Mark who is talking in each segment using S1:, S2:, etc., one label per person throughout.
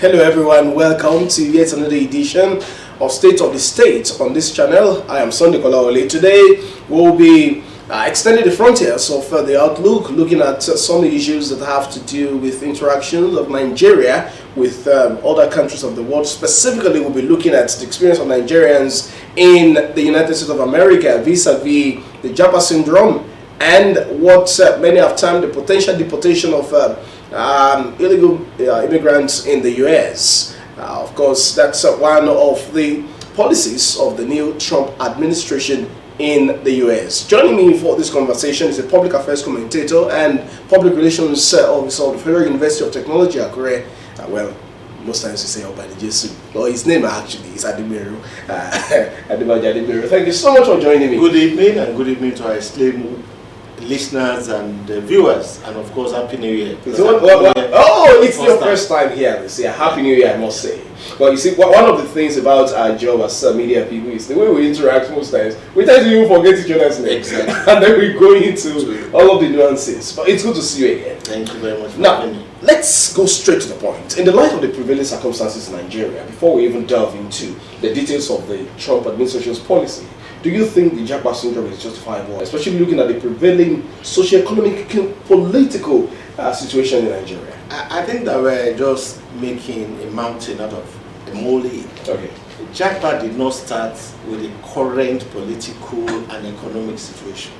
S1: Hello everyone, welcome to yet another edition of State of the State on this channel. I am Sunday Kolawole. Today we'll be extending the frontiers of the outlook, looking at some issues that have to do with interactions of Nigeria with other countries of the world. Specifically, we'll be looking at the experience of Nigerians in the United States of America vis-a-vis the Japa syndrome and what many have termed the potential deportation of illegal immigrants in the US. Of course, that's one of the policies of the new Trump administration in the US. Joining me for this conversation is a public affairs commentator and public relations officer of the Federal University of Technology, Akure. Well, most times we say Obadi Jesu. Or his name actually is Adimeru. Adimeru. Thank you so much for joining me.
S2: Good evening, and good evening to our esteemed listeners and viewers, and of course, Happy New Year.
S1: It's your first time here. They say Happy New Year, I must say. But you see, one of the things about our job as media people is the way we interact most times. We tend to even forget each other's names.
S2: Exactly.
S1: And then we go into all of the nuances. But it's good to see you again.
S2: Thank you very much for
S1: Now,
S2: having me.
S1: let's go straight to the point. In the light of the prevailing circumstances in Nigeria, before we even delve into the details of the Trump administration's policy, do you think the Japa syndrome is justifiable, especially looking at the prevailing socio-economic, political situation in Nigeria?
S2: I think that we're just making a mountain out of a molehill.
S1: Okay.
S2: Japa did not start with the current political and economic situation.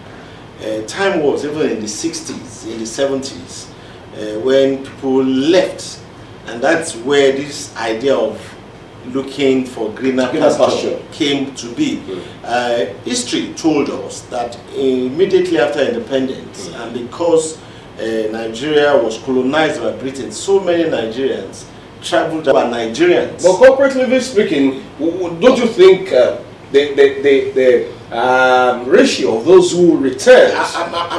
S2: Time was even in the 60s, in the 70s, when people left, and that's where this idea of looking for greener pasture came to be. History told us that immediately after independence, and because Nigeria was colonized by Britain, so many Nigerians traveled by Nigerians.
S1: But corporately speaking, don't you think the ratio of those who returned,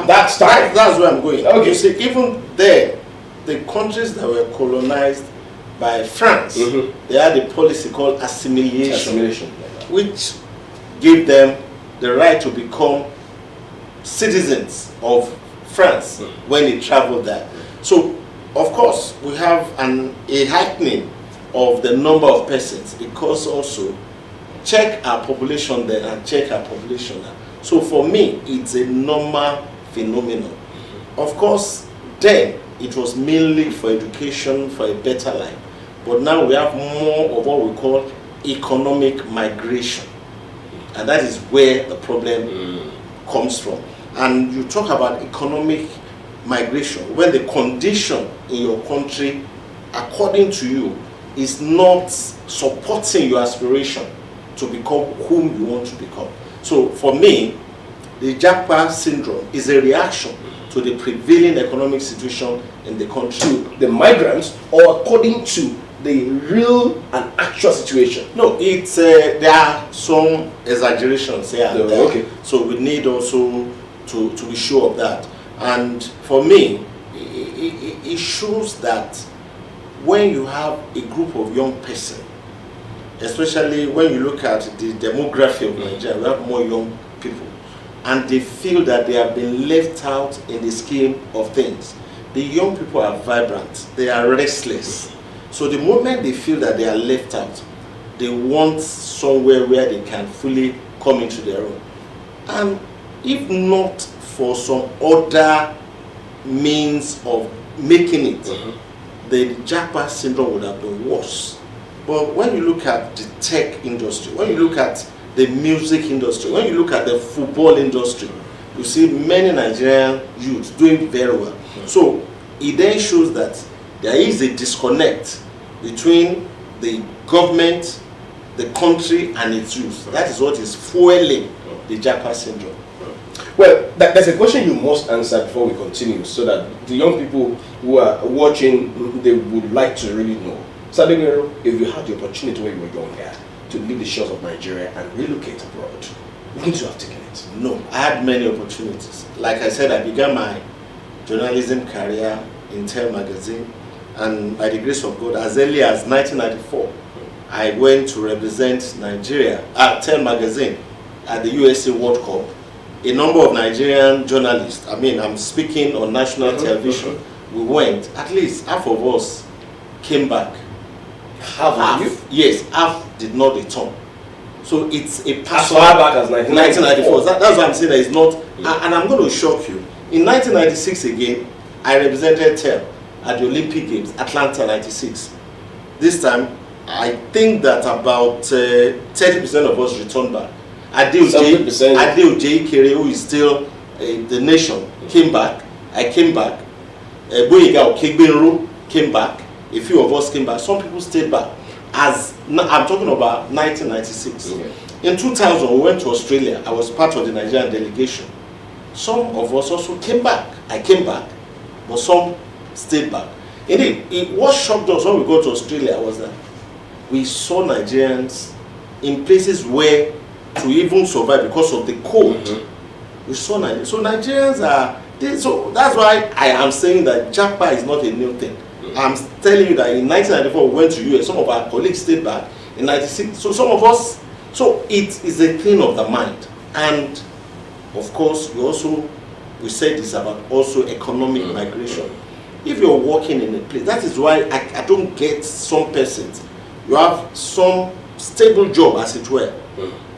S1: that's
S2: where I'm going.
S1: Okay.
S2: You see, even there, the countries that were colonized by France, they had a policy called assimilation, which gave them the right to become citizens of France when they traveled there. So, of course, we have a heightening of the number of persons, because also check our population there and check our population there. So for me, it's a normal phenomenon. Of course, then it was mainly for education, for a better life. But now we have more of what we call economic migration. And that is where the problem comes from. And you talk about economic migration when the condition in your country, according to you, is not supporting your aspiration to become whom you want to become. So for me, the Japa syndrome is a reaction to the prevailing economic situation in the country.
S1: The migrants, or according to the real and actual situation?
S2: No, it's there are some exaggerations here and there.
S1: Okay.
S2: So we need also to be sure of that. And for me, it shows that when you have a group of young person, especially when you look at the demography of Nigeria, we have more young people, and they feel that they have been left out in the scheme of things. The young people are vibrant, they are restless. So the moment they feel that they are left out, they want somewhere where they can fully come into their own. And if not for some other means of making it, the Japa syndrome would have been worse. But when you look at the tech industry, when you look at the music industry, when you look at the football industry, you see many Nigerian youths doing very well. So it then shows that there is a disconnect between the government, the country, and its youth. That is what is fueling the Japa syndrome.
S1: Well, there's a question you must answer before we continue, so that the young people who are watching, they would like to really know. Sadegero, if you had the opportunity when you were younger to leave the shores of Nigeria and relocate abroad, wouldn't you have taken it?
S2: No, I had many opportunities. Like I said, I began my journalism career in Tell magazine, and by the grace of God, as early as 1994, I went to represent Nigeria at Tell magazine at the USA World Cup. A number of Nigerian journalists, I'm speaking on national television, we went, at least half of us came back
S1: Half.
S2: Yes, half did not return. So it's a
S1: as far back as 1994.
S2: That's why I'm saying that it's not. And I'm going to shock you. In 1996 again, I represented TEL at the Olympic Games, Atlanta 96. This time, I think that about 30% of us returned back. Adeo J. Kere, who is still the nation, came back. I came back. Boyega Okegbenro came back. A few of us came back. Some people stayed back. As I'm talking about 1996. Okay. In 2000, we went to Australia. I was part of the Nigerian delegation. Some of us also came back. I came back, but some stayed back. Indeed, what shocked us when we got to Australia was that we saw Nigerians in places where to even survive because of the cold. We saw Nigerians. So Nigerians are. So that's why I am saying that Japa is not a new thing. I'm telling you that in 1994 we went to US. Some of our colleagues stayed back in 96. So some of us. So it is a thing of the mind, and of course we said it's about also economic migration. If you're working in a place, that is why I don't get some persons. You have some stable job, as it were,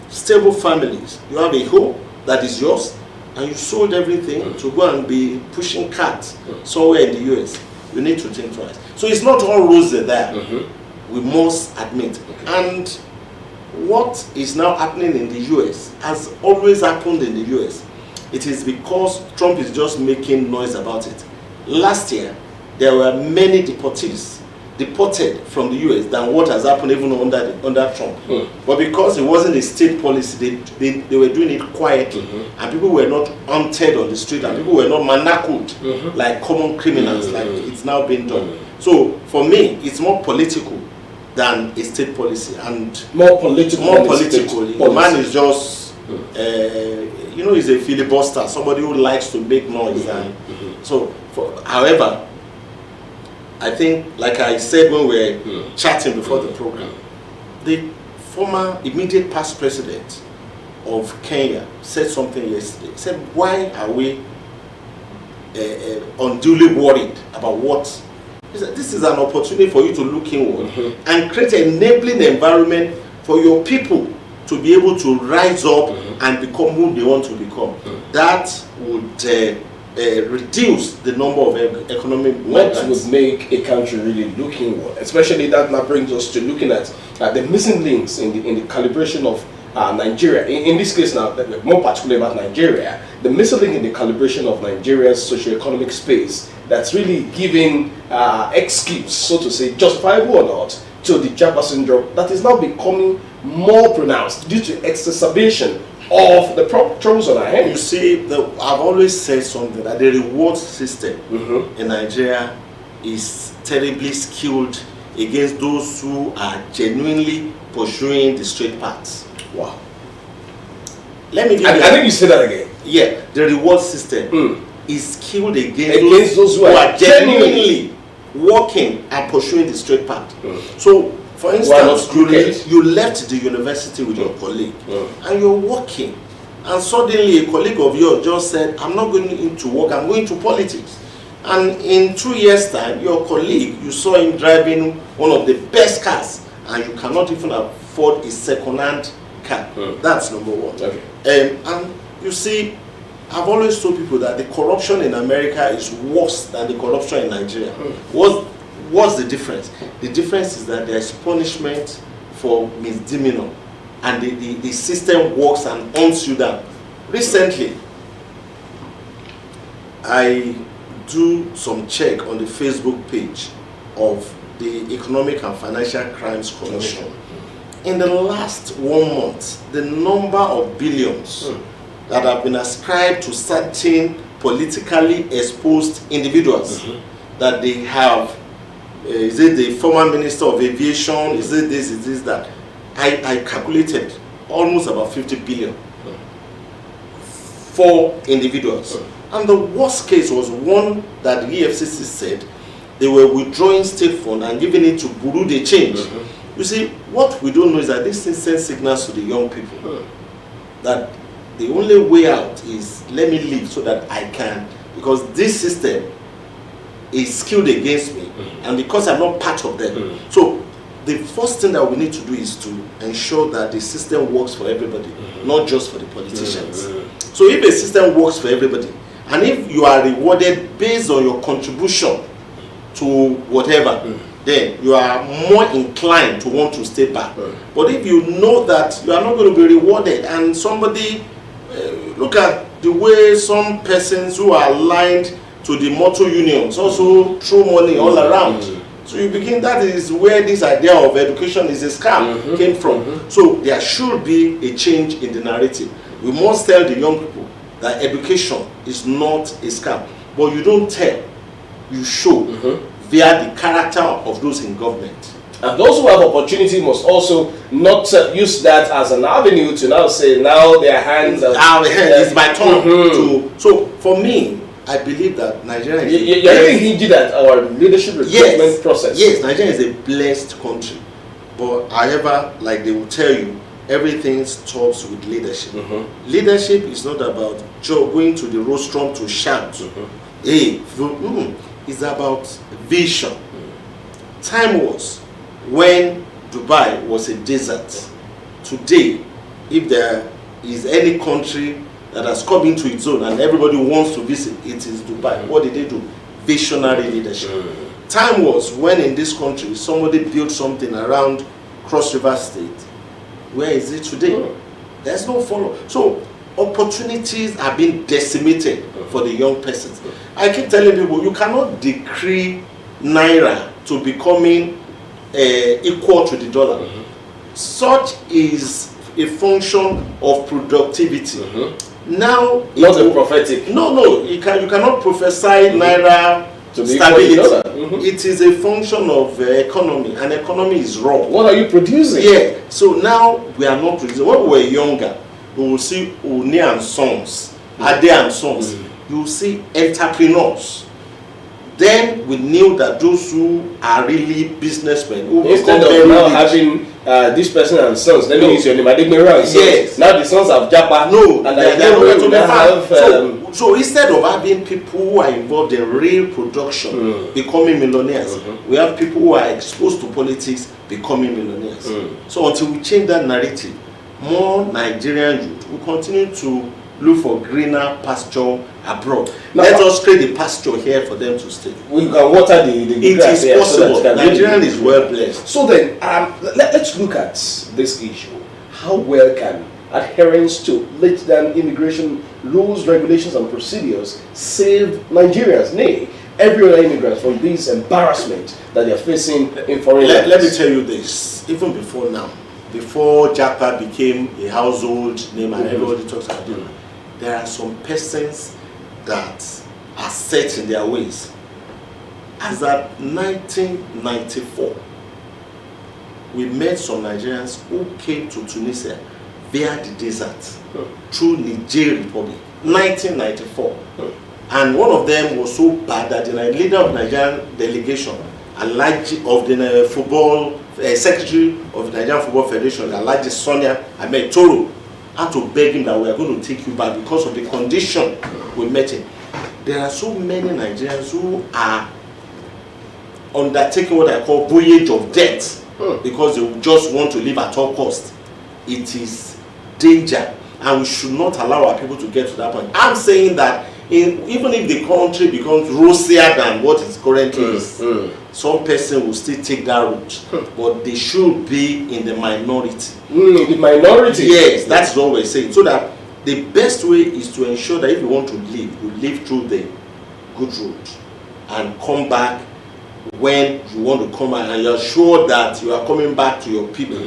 S2: stable families. You have a home that is yours, and you sold everything to go and be pushing carts somewhere in the US. You need to think twice. So it's not all rosy there. We must admit. And what is now happening in the US has always happened in the US. It is because Trump is just making noise about it. Last year, there were many deportees deported from the US than what has happened even under Trump. But because it wasn't a state policy, they were doing it quietly, and people were not hunted on the street, and people were not manacled like common criminals, like it's now been done. So for me, it's more political than a state policy, and
S1: more political.
S2: The man is just, he's a filibuster, somebody who likes to make noise, and so. However, I think, like I said when we were chatting before the program, the former immediate past president of Kenya said something yesterday. He said, "Why are we unduly worried about what?" He said, "This is an opportunity for you to look inward and create an enabling environment for your people to be able to rise up and become who they want to become." That would reduce the number of economic
S1: migrants. What would make a country really look inward? Especially that now brings us to looking at the missing links in the calibration of Nigeria. In this case now, more particularly about Nigeria, the missing link in the calibration of Nigeria's socio-economic space that's really giving excuse, so to say, justifiable or not, to the Japa syndrome that is now becoming more pronounced due to exacerbation of the troubles on our hands.
S2: You see, I've always said something, that the reward system in Nigeria is terribly skewed against those who are genuinely pursuing the straight paths.
S1: Wow.
S2: Let me give
S1: I think you said that again.
S2: Yeah, the reward system is skewed against
S1: those who are
S2: genuinely working and pursuing the straight path. So, for instance, you left the university with your colleague and you're working, and suddenly a colleague of yours just said, "I'm not going into work, I'm going to politics." And in 2 years' time, your colleague, you saw him driving one of the best cars, and you cannot even afford a second-hand car. That's number one.
S1: Okay.
S2: And you see, I've always told people that the corruption in America is worse than the corruption in Nigeria. What's the difference? The difference is that there is punishment for misdemeanor, and the system works and hunts you down. Recently, I do some check on the Facebook page of the Economic and Financial Crimes Commission. In the last 1 month, the number of billions that have been ascribed to certain politically exposed individuals that they have, is it the former Minister of Aviation, is it this, is this, that? I calculated almost about 50 billion for individuals. And the worst case was one that the EFCC said they were withdrawing state fund and giving it to Bureau de Change. You see, what we don't know is that this thing sends signals to the young people that the only way out is, let me leave so that I can, because this system is skewed against me, and because I'm not part of them. So the first thing that we need to do is to ensure that the system works for everybody, not just for the politicians. So if a system works for everybody, and if you are rewarded based on your contribution to whatever, then you are more inclined to want to stay back. But if you know that you are not going to be rewarded, and somebody, look at the way some persons who are aligned to the motor unions also throw money all around. So you begin, that is where this idea of education is a scam came from. So there should be a change in the narrative. We must tell the young people that education is not a scam. But you don't tell, you show via the character of those in government.
S1: And those who have opportunity must also not use that as an avenue to now say, now their hands are...
S2: it's my turn to... So for me, I believe that Nigeria is...
S1: You're really hinged at our leadership recruitment process.
S2: Yes, Nigeria is a blessed country. But however, like they will tell you, everything starts with leadership. Leadership is not about going to the rostrum to shout. Hey, it's about vision. Time was when Dubai was a desert. Today, if there is any country that has come into its own and everybody wants to visit, it is Dubai. What did they do? Visionary leadership. Time was when in this country somebody built something around Cross River State. Where is it today? There's no follow. So opportunities are being decimated for the young persons. I keep telling people, you cannot decree Naira to becoming equal to the dollar. Such is a function of productivity. Now,
S1: not a prophetic.
S2: No, you cannot prophesy Naira
S1: to
S2: stability. It is a function of economy, and economy is raw.
S1: What are you producing?
S2: Yeah. So now we are not producing. When we were younger, we will see Oni and Sons, Ade and Sons. You will see entrepreneurs. Then we knew that those who are really businessmen, who
S1: instead of now having this person and sons, let me use your name, Adegbero and sons.
S2: Yes.
S1: Now the sons have Japa.
S2: No,
S1: and
S2: they are nowhere to be found. So instead of having people who are involved in real production becoming millionaires, we have people who are exposed to politics becoming millionaires. So until we change that narrative, more Nigerian youth will continue to look for greener pasture abroad. Now, let us create a pasture here for them to stay.
S1: We can water the grass.
S2: It is possible. So Nigerian is well blessed.
S1: So then, let's look at this issue. How well can adherence to laid-down immigration rules, regulations, and procedures save Nigerians, nay, every other immigrant from this embarrassment that they are facing in foreign lands?
S2: Let me tell you this, even before now, before Japa became a household name and everybody talks about it, there are some persons that are set in their ways. As at 1994, we met some Nigerians who came to Tunisia via the desert through Niger Republic, 1994. And one of them was so bad that the leader of Nigerian delegation, Alhaji of the football secretary of the Nigerian Football Federation, Alhaji Sonia Ahmed Toro, had to beg him that we are going to take you back because of the condition we met him. There are so many Nigerians who are undertaking what I call voyage of death because they just want to live at all costs. It is danger, and we should not allow our people to get to that point. I'm saying that even if the country becomes rosier than what it currently is, some person will still take that route, but they should be in the minority.
S1: The minority?
S2: Yes, that's what we're saying. So that the best way is to ensure that if you want to live, you live through the good route and come back when you want to come back, and you're sure that you are coming back to your people.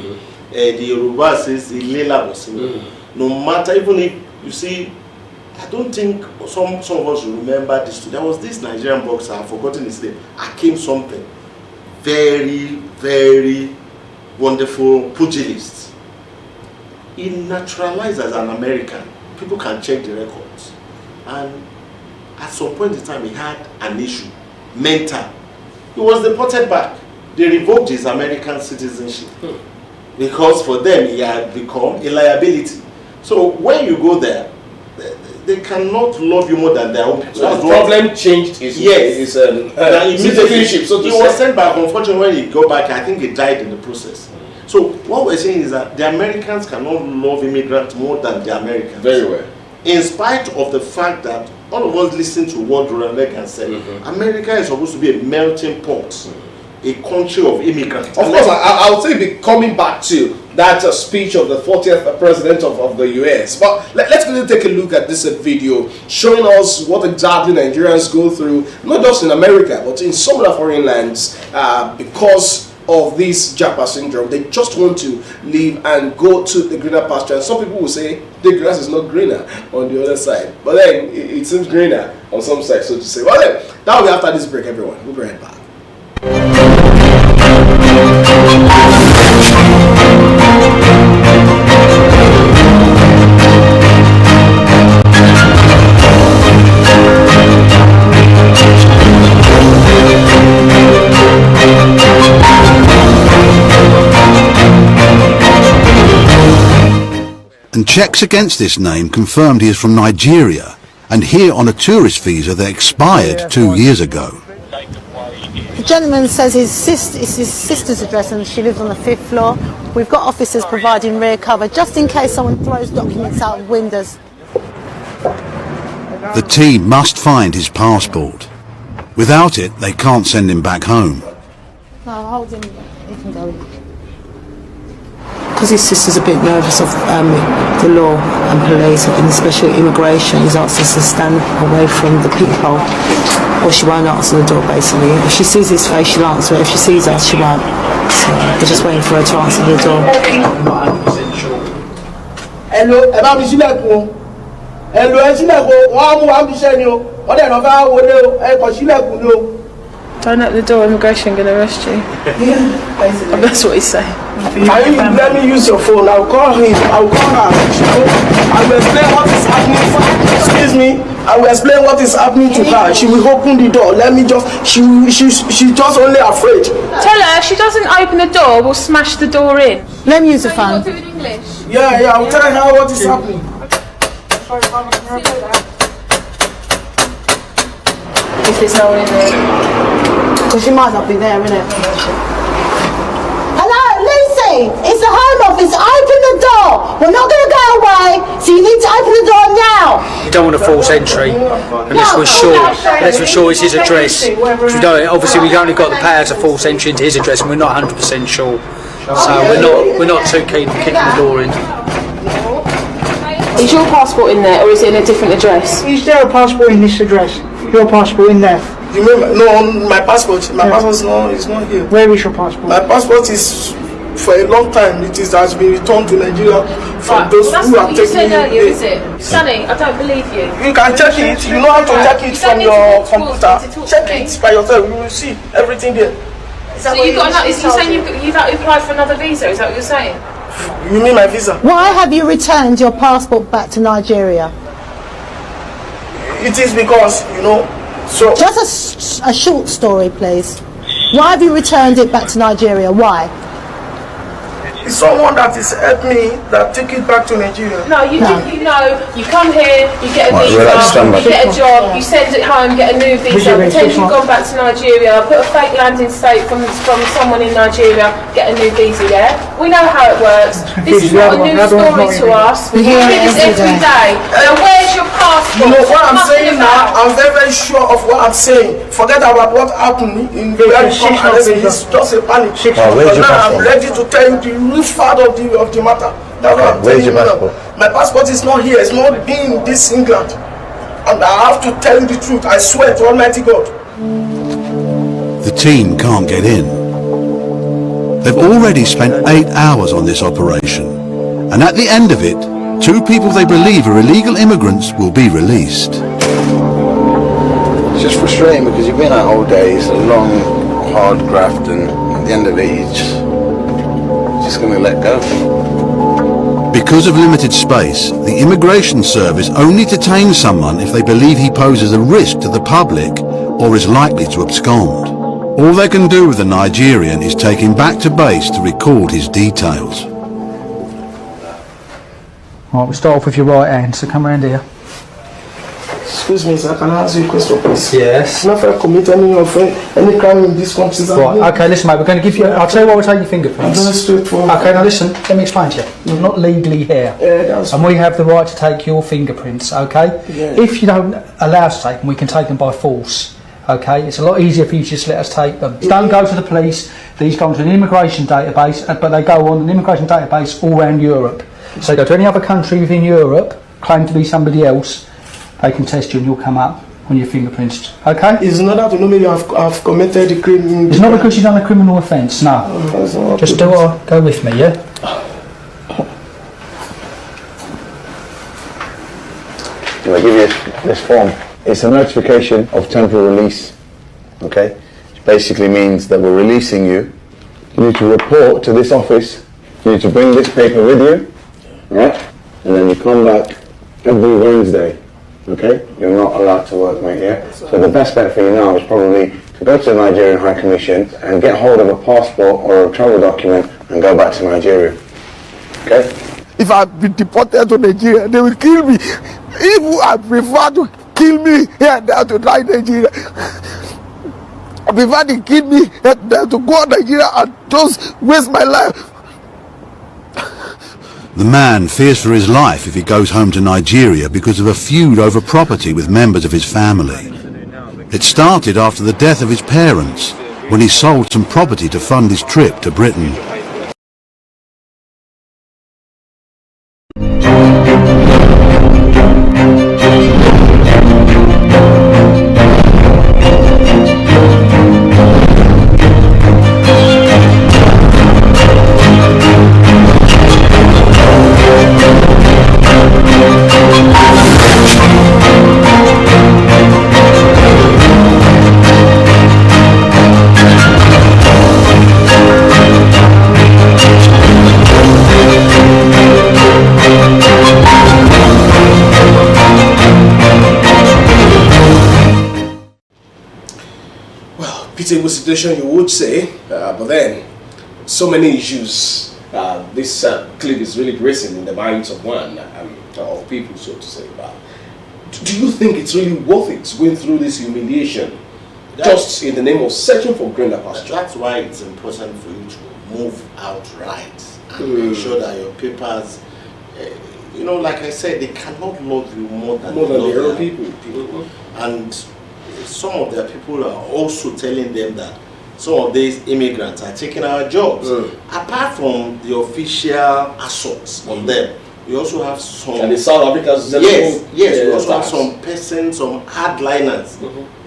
S2: The Yoruba says, no matter, even if you see, I don't think some of us remember this too. There was this Nigerian boxer, I've forgotten his name, Akim something, very, very wonderful pugilist. He naturalized as an American. People can check the records. And at some point in time, he had an issue, mental. He was deported back. They revoked his American citizenship because for them, he had become a liability. So when you go there, they cannot love you more than their own people.
S1: So the problem changed his citizenship. So
S2: he was sent back. Unfortunately, when he got back, I think he died in the process. So what we're saying is that the Americans cannot love immigrants more than the Americans.
S1: Very well.
S2: In spite of the fact that all of us listen to what Ronald Reagan said, America is supposed to be a melting pot, a country of immigrants.
S1: Of course, I'll say be coming back to that speech of the 40th president of the US. But let's quickly take a look at this video showing us what exactly Nigerians go through, not just in America, but in some other foreign lands because of this Japa syndrome. They just want to leave and go to the greener pasture. And some people will say the grass is not greener on the other side. But then it seems greener on some side, so to say. Well then, that will be after this break, everyone. We'll be right back.
S3: And checks against this name confirmed he is from Nigeria and here on a tourist visa that expired 2 years ago.
S4: The gentleman says it's his sister's address and she lives on the 5th floor. We've got officers providing rear cover just in case someone throws documents out of windows.
S3: The team must find his passport. Without it, they can't send him back home.
S4: No, hold him. He can go in. Because his sister's a bit nervous of the law and police and especially immigration, he's asked us to stand away from the people or she won't answer the door basically. If she sees his face she'll answer it, if she sees us she won't. So we're just waiting for her to answer the door.
S5: Hello,
S6: Don't open the door, immigration going to arrest you.
S5: Yeah, basically.
S6: That's what he's saying.
S5: Let me use your phone. I'll call him. I'll call her. I will explain what is happening. Excuse me. I will explain what is happening to her. She will open the door. Let me just. She's just only afraid.
S6: Tell her if she doesn't open the door, we'll smash the door in.
S4: Let me use the phone.
S6: Do it in English.
S5: Yeah. I'll tell her what is happening.
S6: If there's no one in there.
S4: Because she might not be there, innit? Hello, Lucy! It's the Home Office. Open the door! We're not going to go away, so you need to open the door now!
S7: You don't want a false entry unless we're sure it's his address. Because we don't, obviously we've only got the power to force entry into his address and we're not 100% sure. So we're not too keen on kicking the door in.
S6: Is your passport in there or is it in a different address?
S5: Is there a passport in this address? Your passport in there? You mean no? My passport. My passport is not here.
S7: Where is your passport?
S5: My passport is for a long time. It has been returned to Nigeria from those who have taken it.
S6: That's what you said earlier, is it? Sonny, I don't believe you.
S5: You can check it. You know how to check it from your computer. Check it by yourself. You will see everything there.
S6: So you got another? Is you saying you've applied for another visa? Is that what you're saying?
S5: You mean my visa?
S4: Why have you returned your passport back to Nigeria?
S5: It is because, so...
S4: Just a short story, please. Why have you returned it back to Nigeria? Why?
S5: It's someone that has helped me that take it back to Nigeria.
S6: No, you come here, you get a visa, you get a job, you send it home, get a new visa, pretend you've gone back to Nigeria, put a fake landing state from someone in Nigeria, get a new visa, yeah? We know how it works. This is not a new story to us. We hear this every day. Now where's your passport?
S5: You know what I'm saying now? I'm very, very sure of what I'm saying. Forget about what happened in the it's just a panic. But now I'm ready to tell you the real fact of the matter.
S8: Where's your passport?
S5: My passport is not here. It's not in this England. And I have to tell you the truth. I swear to Almighty God.
S3: The team can't get in. They've already spent 8 hours on this operation, and at the end of it, 2 people they believe are illegal immigrants will be released.
S8: It's just frustrating because you've been out all day, it's a long, hard graft, and at the end of it, you're just going to let go.
S3: Because of limited space, the immigration service only detain someone if they believe he poses a risk to the public or is likely to abscond. All they can do with the Nigerian is take him back to base to record his details.
S7: Alright, we'll start off with your right hand, so come around here.
S5: Excuse me, sir, can I ask you a question, please?
S7: Yes.
S5: Not if I commit any crime in this country.
S7: Right, okay, listen, mate, we're going to give you. I'll tell you what, we'll take your
S5: I'm
S7: fingerprints.
S5: very straightforward.
S7: Okay, now listen, let me explain to you. You're not legally here. And we have the right to take your fingerprints, okay?
S5: Yeah.
S7: If you don't allow us to take them, we can take them by force. Okay, it's a lot easier for you to just let us take them. Don't go to the police. These go onto an immigration database, but they go on an immigration database all around Europe. So go to any other country within Europe, claim to be somebody else, they can test you and you'll come up on your fingerprints. Okay?
S5: It's not that to know maybe I've committed a crime.
S7: It's not because you've done a criminal offence, no. Just do what go with me, yeah?
S8: I'll give you this form. It's a notification of temporary release, okay? Which basically means that we're releasing you. You need to report to this office. You need to bring this paper with you, right? And then you come back every Wednesday, okay? You're not allowed to work, mate, yeah? So the best bet for you now is probably to go to the Nigerian High Commission and get hold of a passport or a travel document and go back to Nigeria, okay?
S9: If I've been deported to Nigeria, they will kill me. If I prefer to kill me here and there to die in Nigeria, I prefer to kill me here and there to go to Nigeria and just waste my life.
S3: The man fears for his life if he goes home to Nigeria because of a feud over property with members of his family. It started after the death of his parents, when he sold some property to fund his trip to Britain.
S1: Pitiable situation, you would say, but then so many issues. This clip is really gracing in the minds of of people, so to say. Do you think it's really worth it going through this humiliation just in the name of searching for greener pasture?
S2: That's why it's important for you to move out right and make sure that your papers, like I said, they cannot love you more than
S1: their own people.
S2: And some of their people are also telling them that some of these immigrants are taking our jobs. Apart from the official assaults on them, we also have some.
S1: And the South Africans.
S2: Yes. We also have some persons, some hardliners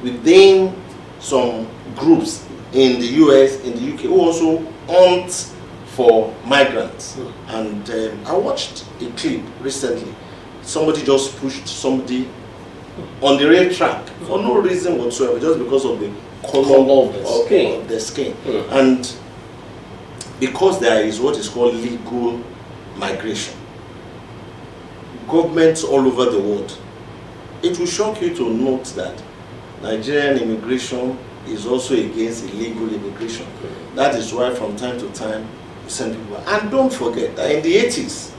S2: within some groups in the US, in the UK, who also hunt for migrants. And I watched a clip recently. Somebody just pushed somebody on the rail track for no reason whatsoever, just because of the color of the skin. And because there is what is called legal migration, governments all over the world, it will shock you to note that Nigerian immigration is also against illegal immigration. That is why from time to time we send people. And don't forget that in the 80s,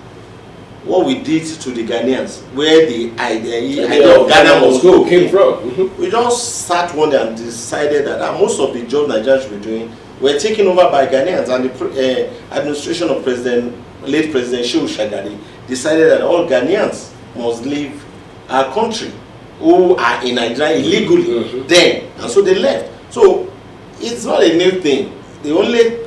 S2: what we did to the Ghanaians, where the idea of Ghana must go came from. We just sat one day and decided that most of the jobs Nigerians were doing were taken over by Ghanaians, and the administration of late President Shehu Shagari decided that all Ghanaians must leave our country who are in Nigeria illegally then, and so they left. So it's not a new thing. The only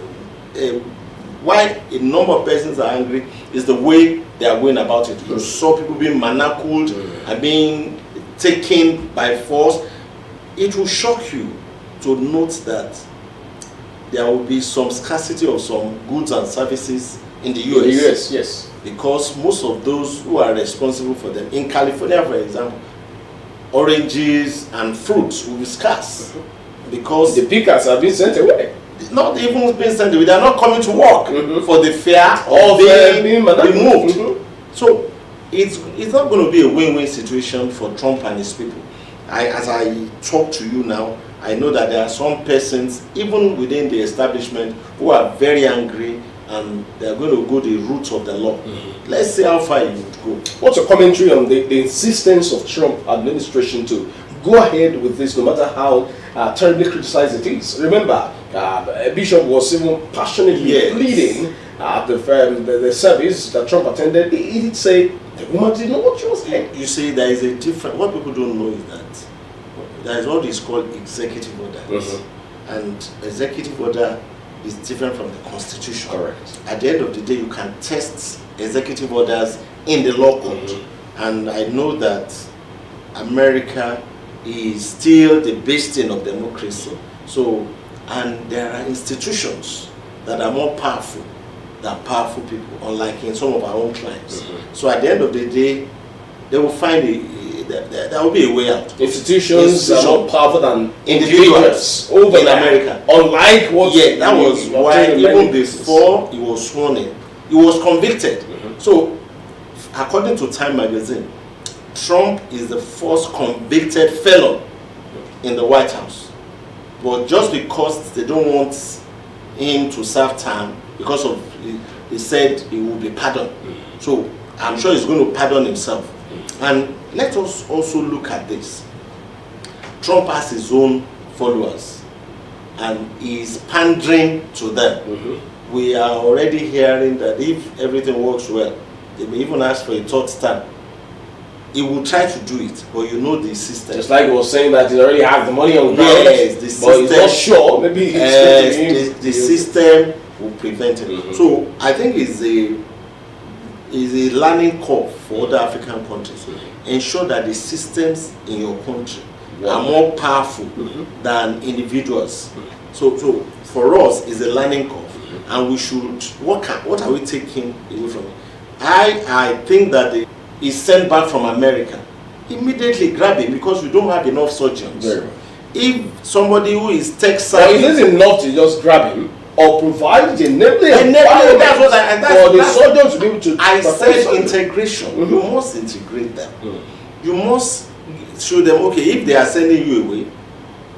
S2: why a number of persons are angry is the way they are going about it. You saw people being manacled and being taken by force. It will shock you to note that there will be some scarcity of some goods and services in the US.
S1: In the US, yes.
S2: Because most of those who are responsible for them, in California, for example, oranges and fruits will be scarce because
S1: the pickers are being sent away.
S2: Not even being sent away, they are not coming to work for the fair or being removed. So it's not going to be a win-win situation for Trump and his people. As I talk to you now, I know that there are some persons, even within the establishment, who are very angry and they are going to go the route of the law. Let's see how far you would go. go.
S1: What's your commentary on the insistence of Trump administration to go ahead with this, no matter how terribly criticized it is? Remember, Bishop was even passionately pleading at the service that Trump attended. He did say the woman didn't know what she was saying.
S2: You see, there is a different. What people don't know is that there is what is called executive orders, and executive order is different from the Constitution.
S1: Correct.
S2: At the end of the day, you can test executive orders in the law court, and I know that America is still the bastion of democracy. So, and there are institutions that are more powerful than powerful people, unlike in some of our own clients. So, at the end of the day, they will find there will be a way out.
S1: Institutions are more powerful than individuals over
S2: in America.
S1: Unlike what
S2: that was why even before he was sworn in, he was convicted. So, according to Time magazine, Trump is the first convicted felon in the White House. But just because they don't want him to serve time, because of he said he will be pardoned. So I'm sure he's going to pardon himself. And let us also look at this. Trump has his own followers and is pandering to them. We are already hearing that if everything works well, they may even ask for a third term. He will try to do it, but you know the system.
S1: Just like he was saying that he already has the money on ground,
S2: yes, the system,
S1: but he's not sure. Maybe
S2: the system will prevent it. So I think it's a learning curve for other African countries. Ensure that the systems in your country are more powerful than individuals. So for us, it's a learning curve, and we should what are we taking away from it? I think that is sent back from America, immediately grab him, because we don't have enough surgeons. If somebody who is tech savvy,
S1: it isn't enough to just grab him or provide the enabling
S2: that's what
S1: for the surgeon to be able to.
S2: I said integration. You must integrate them. You must show them, okay, if they are sending you away,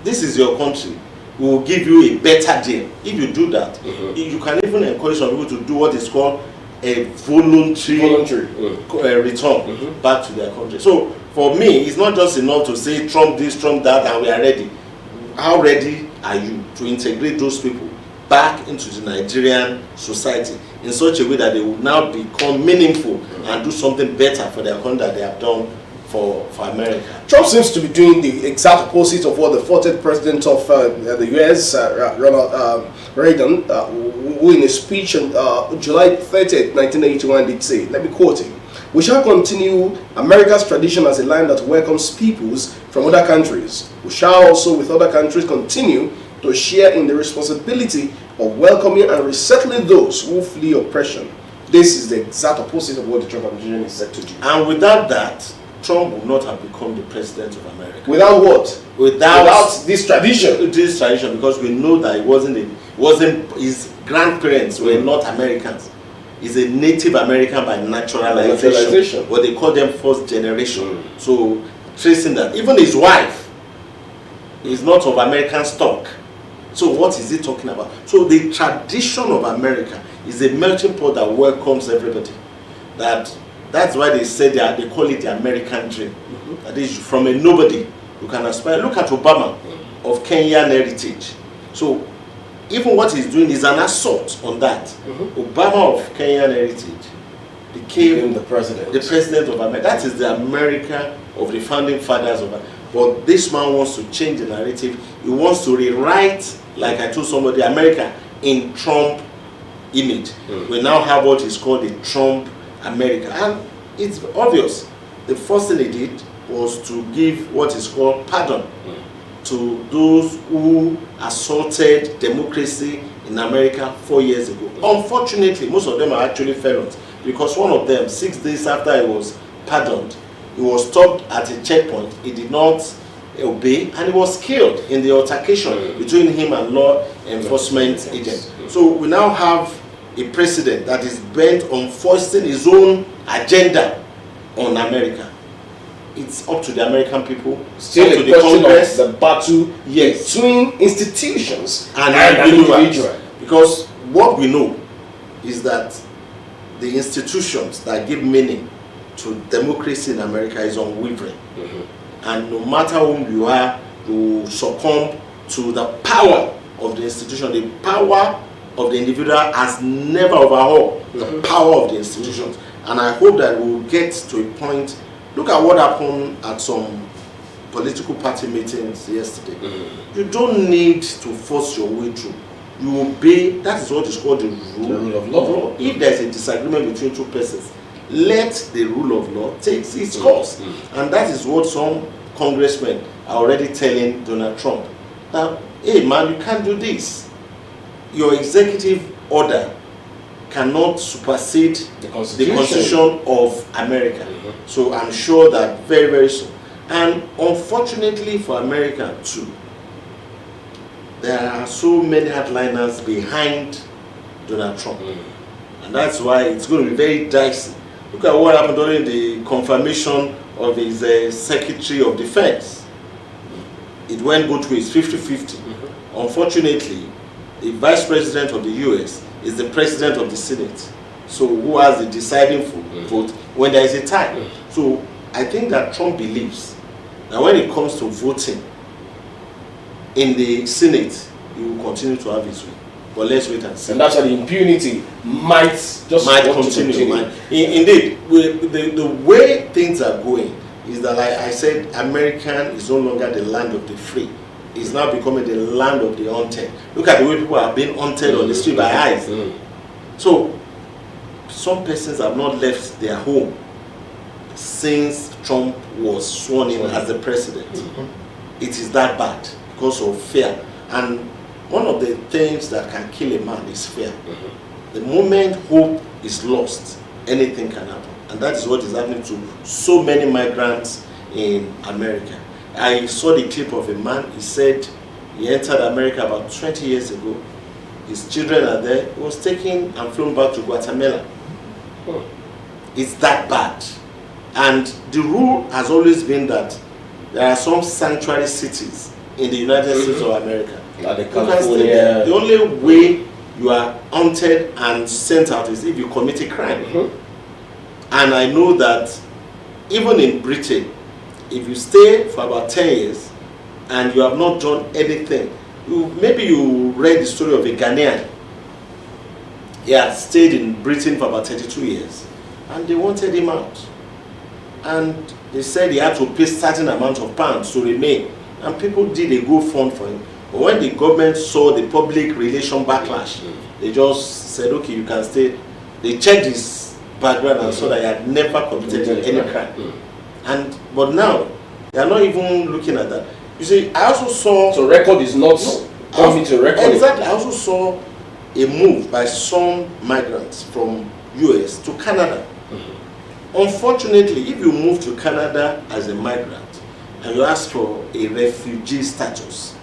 S2: this is your country. We will give you a better deal. If you do that, you can even encourage some people to do what is called a voluntary return back to their country. So for me, it's not just enough to say Trump this, Trump that, and we are ready. How ready are you to integrate those people back into the Nigerian society in such a way that they will now become meaningful and do something better for their country that they have done for America?
S1: Trump seems to be doing the exact opposite of what the 40th president of the US, Ronald Reagan, who in a speech on July 30th, 1981 did say, let me quote him, "We shall continue America's tradition as a land that welcomes peoples from other countries. We shall also with other countries continue to share in the responsibility of welcoming and resettling those who flee oppression." This is the exact opposite of what the Trump administration is set to do.
S2: And without that, Trump would not have become the president of America.
S1: Without what?
S2: Without
S1: this tradition.
S2: This tradition, because we know that his grandparents were not Americans. He's a Native American by naturalization. But they call them first generation. So tracing that, even his wife is not of American stock. So what is he talking about? So the tradition of America is a melting pot that welcomes everybody. That's why they say they call it the American dream. That is, from a nobody you can aspire. Look at Obama of Kenyan heritage. So even what he's doing is an assault on that. Obama of Kenyan heritage became
S1: the president.
S2: The president of America. That is the America of the founding fathers of America. But this man wants to change the narrative. He wants to rewrite, like I told somebody, America in Trump image. We now have what is called the Trump America. And it's obvious. The first thing he did was to give what is called pardon to those who assaulted democracy in America 4 years ago. Unfortunately, most of them are actually felons, because one of them, 6 days after he was pardoned, he was stopped at a checkpoint. He did not obey, and he was killed in the altercation between him and law enforcement agents. So we now have a president that is bent on foisting his own agenda on America. It's up to the American people,
S1: still
S2: up
S1: to
S2: the
S1: question
S2: Congress,
S1: of the battle between institutions
S2: and individuals. Because what we know is that the institutions that give meaning to democracy in America is unwavering. And no matter whom you are, you succumb to the power of the institution. The power of the individual has never overhauled the power of the institutions. And I hope that we will get to a point. Look at what happened at some political party meetings yesterday. You don't need to force your way through. You obey. That is what is called the rule of law. If there's a disagreement between two persons, let the rule of law take its course. And that is what some congressmen are already telling Donald Trump. Now, hey man, you can't do this. Your executive order cannot supersede the Constitution of America. So I'm sure that very, very soon. And unfortunately for America too, there are so many hardliners behind Donald Trump. And that's why it's going to be very dicey. Look at what happened during the confirmation of his Secretary of Defense. It went both ways, 50-50. Unfortunately, the Vice President of the US is the President of the Senate. So who has the deciding vote when there is a tie? So I think that Trump believes that when it comes to voting in the Senate, he will continue to have his way. But let's wait and see.
S1: And that's why the impunity might continue.
S2: Indeed, the way things are going is that, like I said, American is no longer the land of the free. It's now becoming the land of the hunted. Look at the way people are being hunted on the street by eyes. So, some persons have not left their home since Trump was sworn in as the president. It is that bad because of fear. And one of the things that can kill a man is fear. The moment hope is lost, anything can happen. And that is what is happening to so many migrants in America. I saw the clip of a man. He said he entered America about 20 years ago. His children are there. He was taken and flown back to Guatemala. It's that bad. And the rule has always been that there are some sanctuary cities in the United States of America.
S1: Like California.
S2: The only way you are hunted and sent out is if you commit a crime. And I know that even in Britain, if you stay for about 10 years and you have not done anything, maybe you read the story of a Ghanaian. He had stayed in Britain for about 32 years and they wanted him out. And they said he had to pay certain amount of pounds to remain. And people did a good fund for him. But when the government saw the public relation backlash, they just said, okay, you can stay. They checked his background and saw that he had never committed any crime. But now, they are not even looking at that. You see, I also saw...
S1: So record is not coming to record.
S2: Exactly. I also saw a move by some migrants from US to Canada. Unfortunately, if you move to Canada as a migrant and you ask for a refugee status,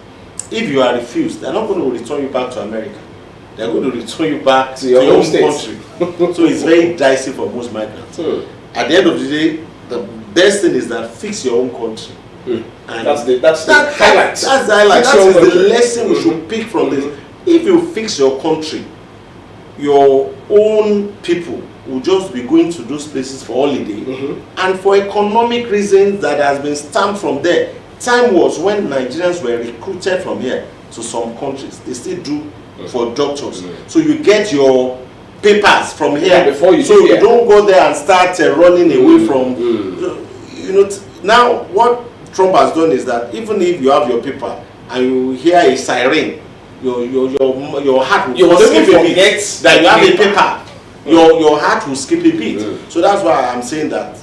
S2: if you are refused, they're not going to return you back to America. They're going to return you back to your own country. So it's very dicey for most migrants. At the end of the day, the best thing is that fix your own country. And
S1: that's the highlight.
S2: That's the highlight. That is the lesson we should pick from this. If you fix your country, your own people will just be going to those places for holiday and for economic reasons that has been stamped from there. Time was when Nigerians were recruited from here to some countries. They still do for doctors. So you get your papers from here before you don't go there and start running away from. Now what Trump has done is that even if you have your paper and you hear a siren, your heart will skip a bit. That you have a paper. Your heart will skip a bit. So that's why I'm saying that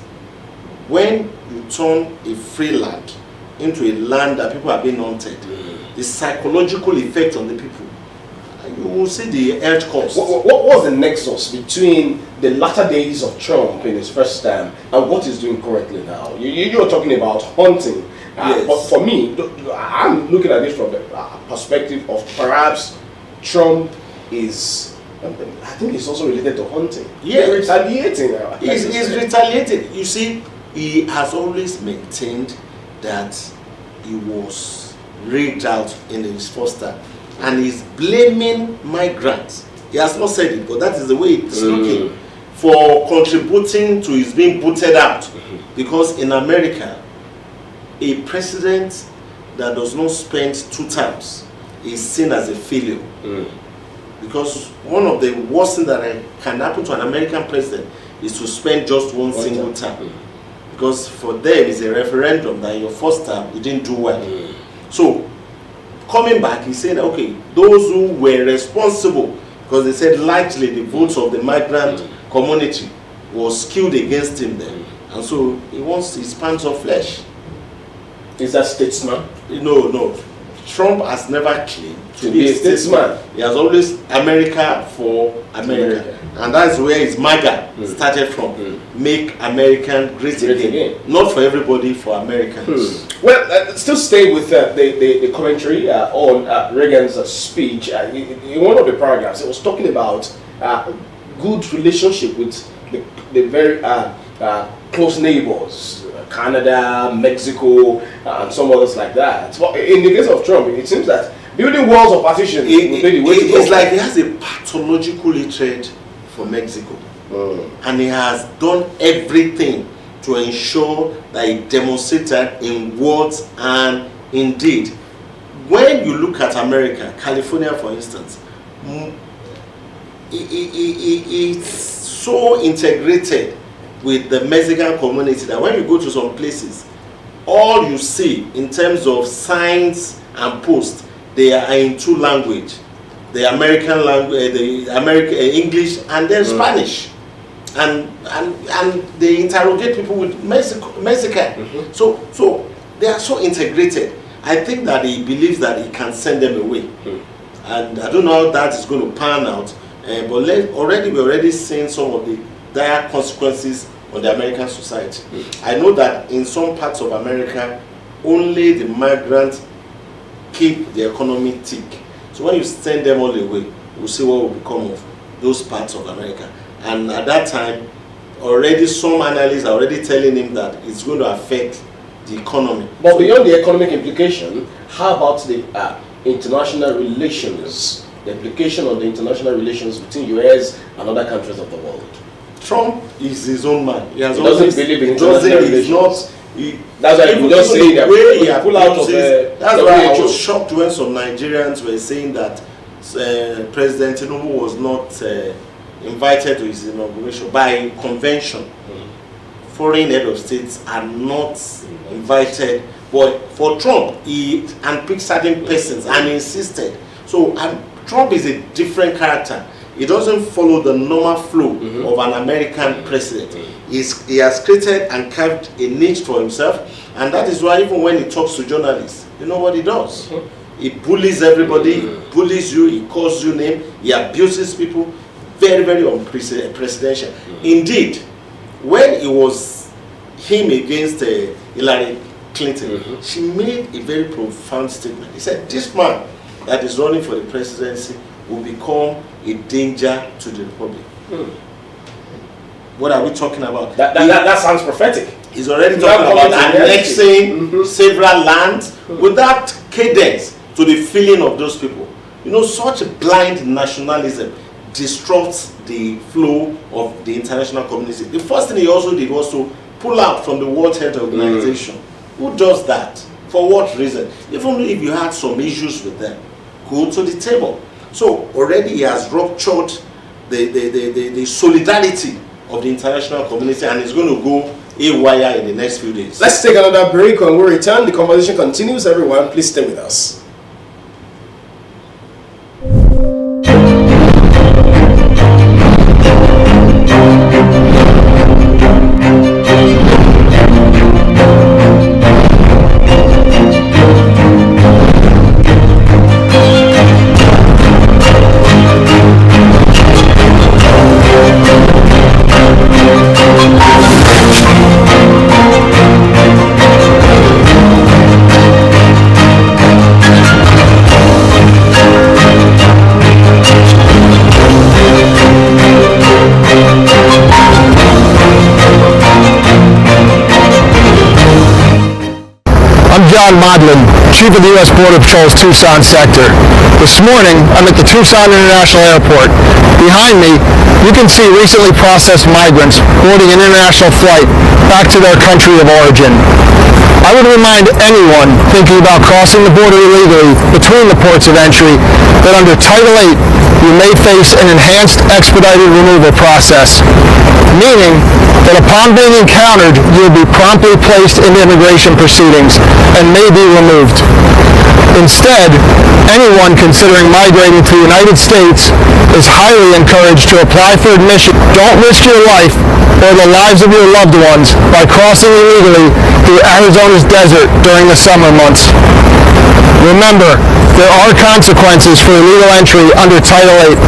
S2: when you turn a free land into a land that people are being hunted, the psychological effect on the people, you will see the health cost.
S1: What was the nexus between the latter days of Trump in his first term and what he's doing currently now? You're talking about hunting.
S2: Yes.
S1: But for me, I'm looking at this from the perspective of perhaps Trump is, I think it's also related to hunting.
S2: Yeah.
S1: He's retaliating.
S2: He's retaliating. You see, he has always maintained that he was rigged out in his first term. And he's blaming migrants. He has not said it, but that is the way it's looking for contributing to his being booted out. Because in America, a president that does not spend 2 terms is seen as a failure. Because one of the worst things that can happen to an American president is to spend just one single term. Because for them it's a referendum that in your first term you didn't do well. So coming back, he said, okay, those who were responsible, because they said largely the votes of the migrant community was skewed against him then. And so he wants his pounds of flesh.
S1: Is that statesman?
S2: No. Trump has never claimed
S1: to be a statesman.
S2: He has always America for America. And that's where his MAGA started from. Make America great again. Not for everybody, for Americans.
S1: Well, still staying with the commentary on Reagan's speech. In one of the paragraphs, it was talking about good relationship with the very close neighbors, Canada, Mexico, and some others like that. But in the case of Trump, it seems that building walls of partition will be the way to go.
S2: It's like he has a pathological hatred for Mexico. And he has done everything to ensure that he demonstrated in words and in deed. When you look at America, California for instance, it's so integrated with the Mexican community that when you go to some places, all you see in terms of signs and posts, they are in 2 languages: the American language, the American English, and then Spanish, and they interrogate people with Mexican. So they are so integrated. I think that he believes that he can send them away, and I don't know how that is going to pan out. But we're already seeing some of the dire consequences on the American society. I know that in some parts of America, only the migrants keep the economy tick. So when you send them all away, we'll see what will become of those parts of America. And at that time, already some analysts are already telling him that it's going to affect the economy.
S1: But beyond the economic implication, how about the international relations? The implication of the international relations between US and other countries of the world.
S2: Trump is his own man. He
S1: doesn't believe in international relations.
S2: That's why
S1: you just say that
S2: he
S1: pull out of the
S2: That's why I was shocked when some Nigerians were saying that President Tinubu was not invited to his inauguration by convention. Foreign head of states are not invited. But for Trump, he unpicked certain persons and insisted. So Trump is a different character. He doesn't follow the normal flow of an American president. He has created and carved a niche for himself, and that is why even when he talks to journalists, you know what he does? He bullies everybody, he bullies you, he calls you name, he abuses people. Very, very unpresidential. Indeed, when it was him against Hillary Clinton, she made a very profound statement. He said, this man that is running for the presidency will become a danger to the republic. What are we talking about?
S1: That sounds prophetic.
S2: He's already talking about annexing several lands with that cadence to the feeling of those people. You know, such blind nationalism disrupts the flow of the international community. The first thing he also did was to pull out from the World Health Organization. Who does that? For what reason? Even if you had some issues with them, go to the table. So already he has ruptured the solidarity of the international community, and it's going to go haywire in the next few days.
S1: Let's take another break. When we return, the conversation continues. Everyone, please stay with us.
S10: John Modlin, Chief of the U.S. Border Patrol's Tucson sector. This morning, I'm at the Tucson International Airport. Behind me, you can see recently processed migrants boarding an international flight back to their country of origin. I would remind anyone thinking about crossing the border illegally between the ports of entry that under Title 8, you may face an enhanced expedited removal process, meaning that upon being encountered, you will be promptly placed into immigration proceedings and may be removed. Instead, anyone considering migrating to the United States is highly encouraged to apply for admission. Don't risk your life or the lives of your loved ones by crossing illegally through Arizona's desert during the summer months. Remember, there are consequences for illegal entry under Title 8.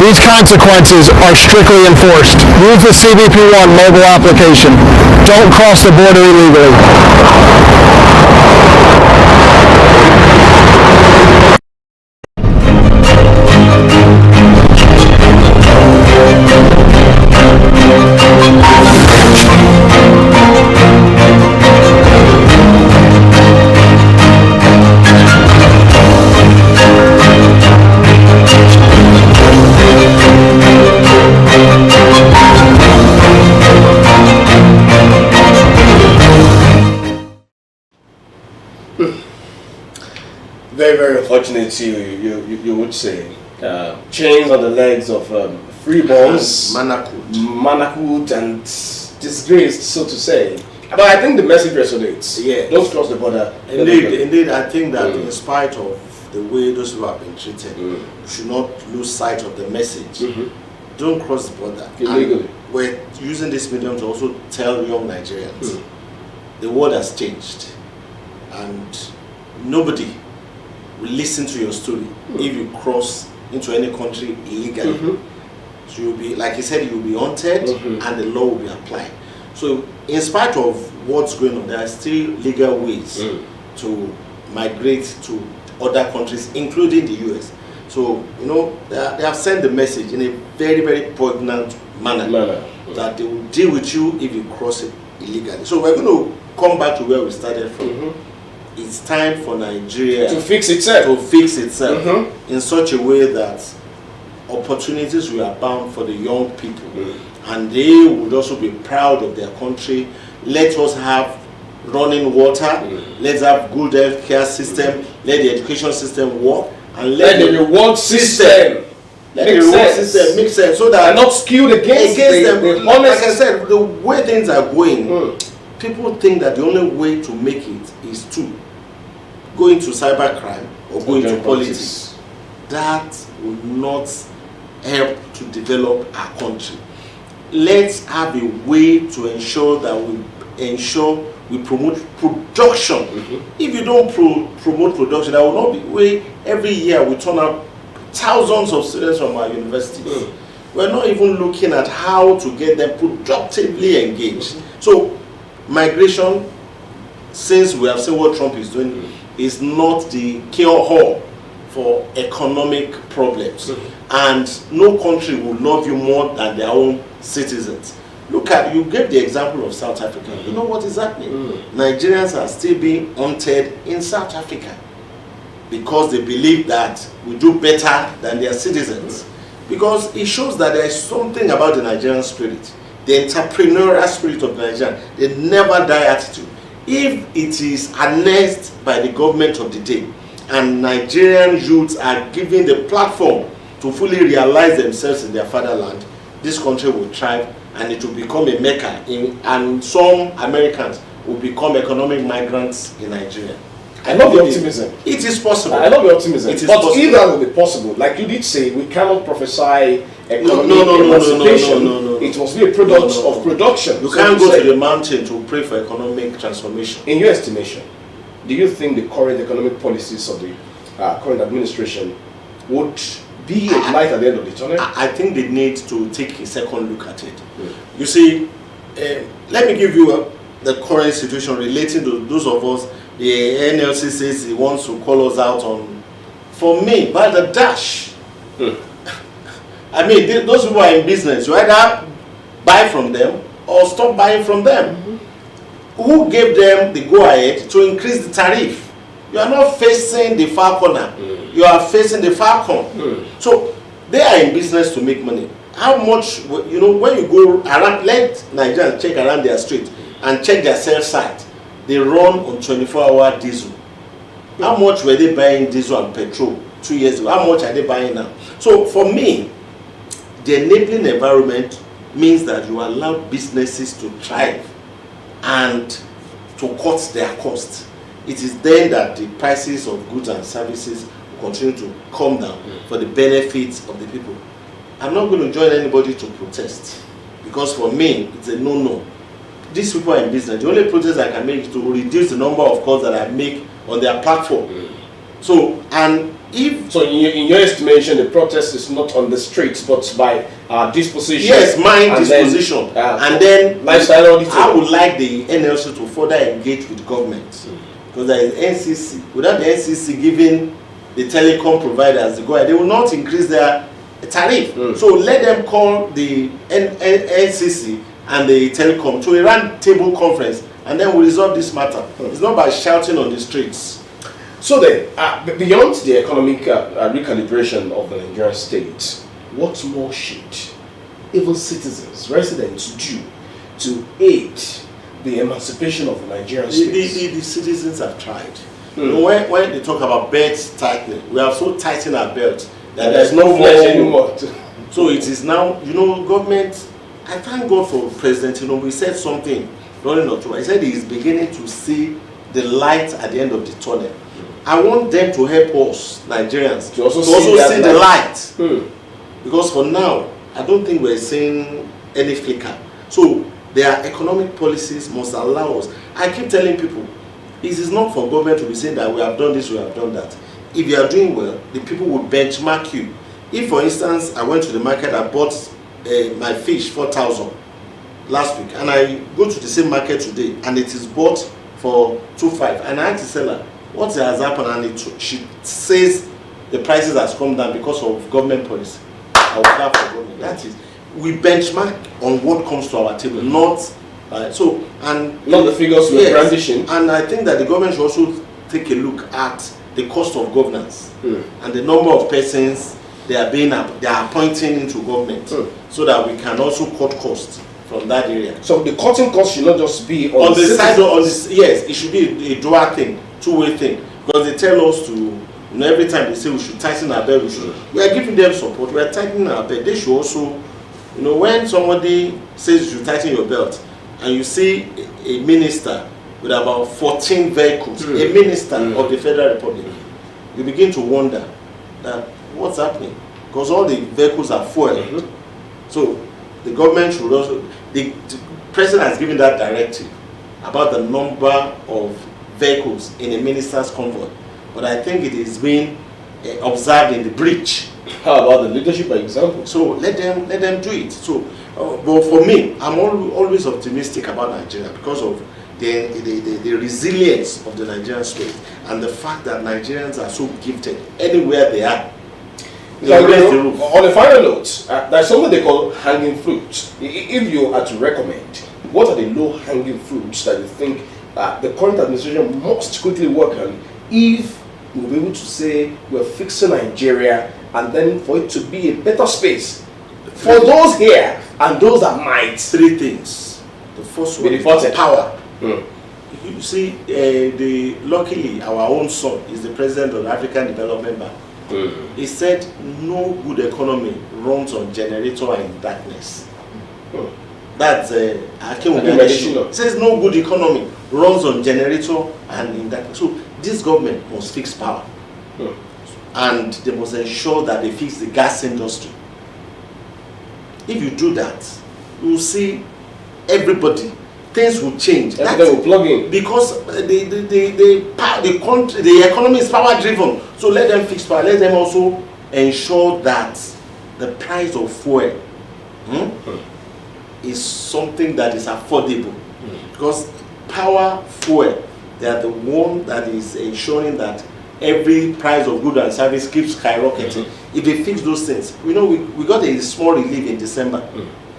S10: These consequences are strictly enforced. Use the CBP-1 mobile application. Don't cross the border illegally.
S1: Very, very unfortunate, you would say. Chains on the legs of freeborns, manacled and disgraced, so to say. But I think the message resonates.
S2: Yeah.
S1: Don't cross the border.
S2: Indeed, I think that in spite of the way those people have been treated, we should not lose sight of the message. Don't cross the border.
S1: Illegally.
S2: We're using this medium to also tell young Nigerians the world has changed and nobody will listen to your story if you cross into any country illegally. So you'll be, like you said, you'll be haunted and the law will be applied. So in spite of what's going on, there are still legal ways to migrate to other countries, including the US. So, you know, they have sent the message in a very, very poignant manner that they will deal with you if you cross it illegally. So we're going to come back to where we started from. It's time for Nigeria
S1: to fix itself.
S2: In such a way that opportunities will abound for the young people and they would also be proud of their country. Let us have running water, let's have good health care system, let the education system work, and let
S1: the reward system
S2: make sense so that
S1: they're not skewed against them.
S2: Like I said, the way things are going, people think that the only way to make it is to go into cybercrime or go into politics. That will not help to develop our country. Let's have a way to ensure that we promote production. If you don't promote production, that will not be way. Every year we turn out thousands of students from our universities. We're not even looking at how to get them productively engaged. So migration, since we have seen what Trump is doing, is not the cure-all for economic problems. And no country will love you more than their own citizens. Look at, you gave the example of South Africa. You know what is happening? Nigerians are still being hunted in South Africa because they believe that we do better than their citizens. Because it shows that there is something about the Nigerian spirit, the entrepreneurial spirit of Nigeria, the never die attitude. If it is harnessed by the government of the day and Nigerian youths are given the platform to fully realize themselves in their fatherland, this country will thrive and it will become a mecca, and some Americans will become economic migrants in Nigeria.
S1: I love the optimism.
S2: It is possible.
S1: I love the optimism.
S2: It is
S1: but
S2: possible.
S1: if that will be possible, like you did say, we cannot prophesy economic
S2: No.
S1: emancipation. It must be a product of production.
S2: You can't go to the mountain to pray for economic transformation.
S1: In your estimation, do you think the current economic policies of the current administration would be a light at the end of the tunnel?
S2: I think they need to take a second look at it. You see, let me give you the current situation relating to those of us. The NLC says he wants to call us out on, for me, by the dash. I mean, those people are in business. You either buy from them or stop buying from them. Who gave them the go-ahead to increase the tariff? You are not facing the far corner. You are facing the far corner. So they are in business to make money. How much, you know, when you go around, let Nigerians check around their street and check their sell site. They run on 24-hour diesel. How much were they buying diesel and petrol 2 years ago? How much are they buying now? So for me, the enabling environment means that you allow businesses to thrive and to cut their costs. It is then that the prices of goods and services will continue to come down for the benefits of the people. I'm not going to join anybody to protest, because for me, it's a no-no. These people are in business. The only protest I can make is to reduce the number of calls that I make on their platform. So, and if... So in your estimation, the protest is not on the streets, but by disposition? Yes, my disposition. And then lifestyle auditing. I would like the NLC to further engage with government. Because there is NCC. Without the NCC giving the telecom providers the go ahead, they will not increase their tariff. So let them call the NCC and the telecom to a round table conference, and then we'll resolve this matter. It's not by shouting on the streets. So then, beyond the economic recalibration of the Nigerian state, what more should even citizens, residents do to aid the emancipation of the Nigerian state? The citizens have tried. You know, when they talk about belt tightening, we have so tightened our belt that there's no flesh anymore. So it is now, you know, government. I thank God for President Tinubu. He said something during October. He said he is beginning to see the light at the end of the tunnel. I want them to help us, Nigerians, to also see the light. Because for now, I don't think we're seeing any flicker. So their economic policies must allow us. I keep telling people, it is not for government to be saying that we have done this, we have done that. If you are doing well, the people will benchmark you. If, for instance, I went to the market, I bought my fish 4,000 last week, and I go to the same market today, and it is bought for 2,500, and I ask the seller, what has happened? And she says the prices has come down because of government policy. I will have for government. That is, we benchmark on what comes to our table, not so, and not the figures we are brandishing. And I think that the government should also take a look at the cost of governance and the number of persons they are appointing into government, so that we can also cut costs from that area. So the cutting costs should not just be on the side of yes, it should be a dual thing, two-way thing, because they tell us to, you know, every time they say we should tighten our belt, we are giving them support, we are tightening our belt. They should also, you know, when somebody says you should tighten your belt, and you see a minister with about 14 vehicles, a minister of the Federal Republic, you begin to wonder that what's happening, because all the vehicles are fuel. So the government should also, the president has given that directive about the number of vehicles in a minister's convoy, but I think it is being observed in the breach. How about the leadership, by example? So let them do it. So, but for me, I'm always optimistic about Nigeria because of the resilience of the Nigerian state and the fact that Nigerians are so gifted anywhere they are. On a final note, there's something they call hanging fruit. If you are to recommend, what are the low-hanging fruits that you think the current administration must quickly work on if we'll be able to say we're fixing Nigeria and then for it to be a better space for those here and those that might? Three things. The first one is power. You see, luckily our own son is the president of the African Development Bank. He said no good economy runs on generator and in darkness. That's He says no good economy runs on generator and in darkness. So this government must fix power, and they must ensure that they fix the gas industry. If you do that, you will see everybody. Things will change. That will plug in because the economy is power driven. So let them fix power. Let them also ensure that the price of fuel is something that is affordable. Because power, fuel, they are the one that is ensuring that every price of goods and service keeps skyrocketing. If they fix those things, you know, we got a small relief in December.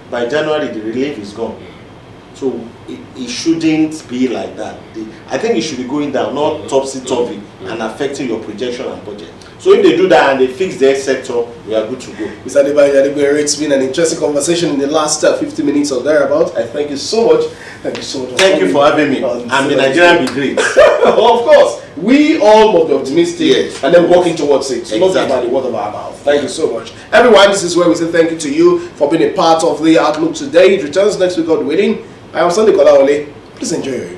S2: By January, the relief is gone. So it shouldn't be like that. I think it should be going down, not topsy-turvy and affecting your projection and budget. So if they do that and they fix their sector, we are good to go.
S1: Mr. Adebayo, it's been an interesting conversation in the last 50 minutes or thereabout. I thank you so much. Thank you so much.
S2: Thank you for having me. And the Nigerian be great.
S1: Of course, we all must be optimistic,
S2: yes,
S1: and then working towards it. So
S2: exactly.
S1: not about the word of our mouth. Thank you so much. Everyone, this is where we say thank you to you for being a part of the Outlook today. It returns next week, God willing. I am Sunday Kolawole. Please enjoy your evening.